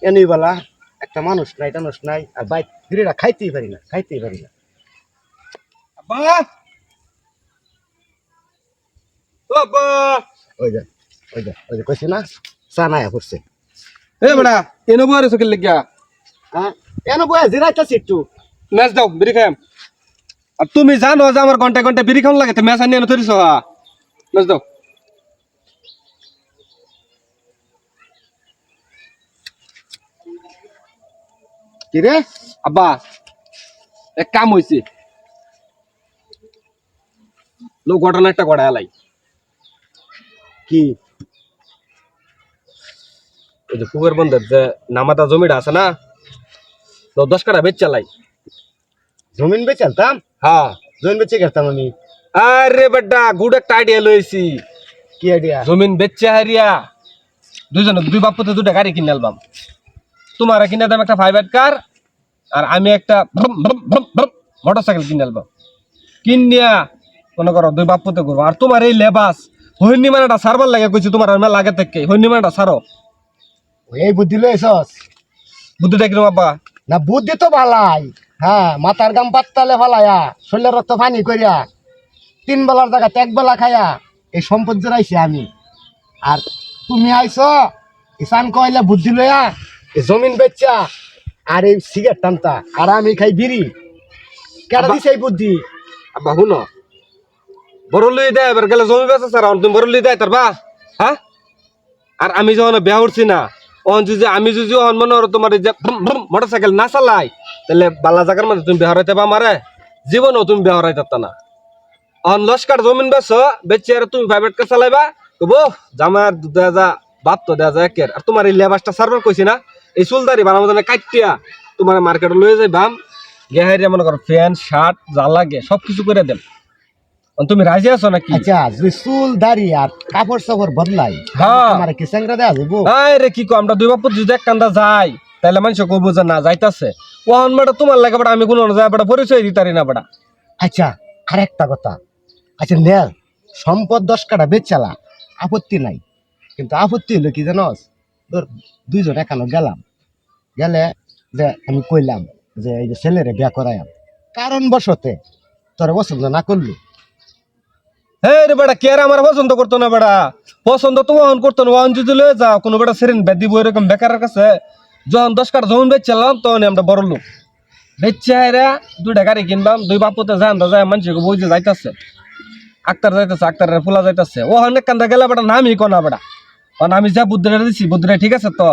এনেই বলা একটা মানুষ নাই টানুষ নাই আর বাইক ফিরেরা খাইতেই পারি না আব্বা ও আব্বা ওই যে কইছি না চা নাই করছে এ বড়া এনো বরে সকেল লাগিয়া হ্যাঁ এনে বয়া জিরাইতাছি একটু ম্যাচ দাও বিড়ি খাম আর তুমি জানো যে আমার ঘন্টা ঘন্টা বিড়ি খাওয়া লাগে তো ম্যাচ আনিয়ে এনে ধরিস হা ম্যাচ দাও কি রে আব্বা এক কাম হইছে লোক ঘটনা একটা গড়া এলাই কি ওই যে পুকুর বন্ধের যে নামাতা জমিটা আছে না তো 10 কাঠা বেচ চালাই জমিন বেচালতাম হ্যাঁ জমিন বেচে গেতাম আমি আরে বেটা গুড একটা আইডিয়া লইছি কি আইডিয়া জমিন বেচে হারিয়া দুই বাপুতে দুটা গাড়ি কিনে আলবাম তোমার কিনে দাম একটা 5 কার আর আমি একটা মোটরসাইকেল কিনে আলবাম কিনিয়া মনে করো দুই বাপুতে করবো আর তোমার এই লেবাস হইনি মানেটা সারবার লাগে কইছি তোমার আর লাগে থেকে হইনি মানেটা সারো এই বুদ্ধি লইছস বুদ্ধিটা কিরম আব্বা না বুদ্ধি তো ভালাই হ্যাঁ মাথার গাম পাত্তালে ফালাইয়া শরীরের রক্ত পানি করিয়া 3 বেলার জায়গাতে 1 বেলা খাইয়া এই সম্পদ জড়াইছি আমি আর তুমি আইছো ইসান কইলে বুদ্ধি লইয়া এই জমিন বেচা আর এই সিগারেট টানতা আর আমি খাই বিড়ি কেডা দিছে এই বুদ্ধি আব্বা শুনো বড় লই দেয় এবার গেলে জমি বেচা স্যার তুমি বড় লই দেয় তার বা হ্যাঁ আর আমি যখন বিয়া উঠছি না আমি যদি মনে করো তোমার যে মোটরসাইকেল না চালাই তাহলে বালা জায়গার মধ্যে তুমি বেহরাইতে বা মারে জীবনও তুমি বেহরাইতে না অন লস্কার জমিন বেচে আর তুমি প্রাইভেট কার চালাইবা কবো জামার দেয়া যা বাপ তো দেয়া যা একের আর তোমার এই লেবাসটা সার্ভার কইছি না এই চুলদারি বানাবো জানে কাটিয়া তোমার মার্কেটে লয়ে যাই বাম গেহারিয়া মনে করো প্যান্ট শার্ট যা লাগে সবকিছু করে দেন তুমি রাজি আছো নাকি আচ্ছা যদি চুল দাড়ি আর কাপড় চাপড় বদলাই হ্যাঁ আমার কি স্যাংরা দেয়া যাবো আরে কি কো আমরা দুই বাপুর যদি এক কান্দা যাই তাহলে মানুষ কবো যে না যাইতাছে ও বেটা তোমার লাগে বেটা আমি কোনো যায় বেটা পরিচয় দিতারি না বেটা আচ্ছা আর একটা কথা আচ্ছা নেল সম্পদ 10 কাঠা বেচালা আপত্তি নাই কিন্তু আপত্তি হলো কি জানোস তোর দুইজন একানো গেলে যে আমি কইলাম যে এই যে ছেলেরে বিয়া করাইম কারণ বশতে তোর পছন্দ না করলি হ্যাঁ রে বেটা কে আমার পছন্দ করতো না বেটা পছন্দ তো ওহন করতো না ওহন যদি লয়ে যাও কোনো বেটা সেরেন বেদ দিব এরকম বেকারের কাছে যখন 10 কাঠা জমি বেচছিলাম তখন আমরা বড় লোক বেচে হাইরা 2টা গাড়ি কিনবাম দুই বাপুতে যান যায় মানুষকে বই যে যাইতাছে আক্তার যাইতাছে আক্তারের ফুলা যাইতাছে ও অনেক কান্দা গেলে বেটা নামই কোনা বেটা কারণ আমি যা বুদ্ধিটা দিছি বুদ্ধিটা ঠিক আছে তো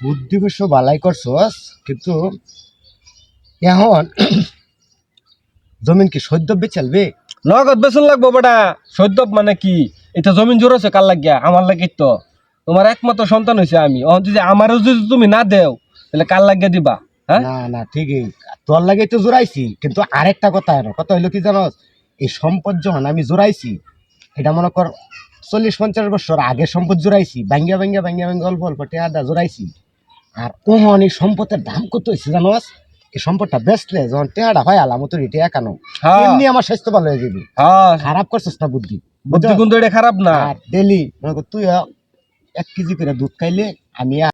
বুদ্ধি অবশ্য বালাই করছস কিন্তু এখন জমিন কি সদ্য বেচালবে নগদ বেতন লাগবো বেটা সদ্য মানে কি এটা জমিন জোর আছে কার লাগিয়া আমার লাগে তো তোমার একমাত্র সন্তান হয়েছে আমি যদি আমারও যদি তুমি না দেও তাহলে কার লাগিয়া দিবা হ্যাঁ না না ঠিকই তোর লাগে তো জোরাইছি কিন্তু আরেকটা কথা হইলো কি জানোস এই সম্পদ যখন আমি জোরাইছি এটা মনে কর 40-50 বছর আগে সম্পদ জোরাইছি ভাঙ্গিয়া অল্প অল্প টেয়াদা জোরাইছি আর ওহন এই সম্পদের দাম কত হয়েছে জানোস এই সম্পদটা বেচলে যখন টেয়াটা হয় আলাম তো রেটে একানো এমনি আমার স্বাস্থ্য ভালো হয়ে যাবি খারাপ করছিস না বুদ্ধি বুদ্ধি কিন্তু এটা খারাপ না ডেলি মনে কর তুই 1 কেজি করে দুধ খাইলে আমি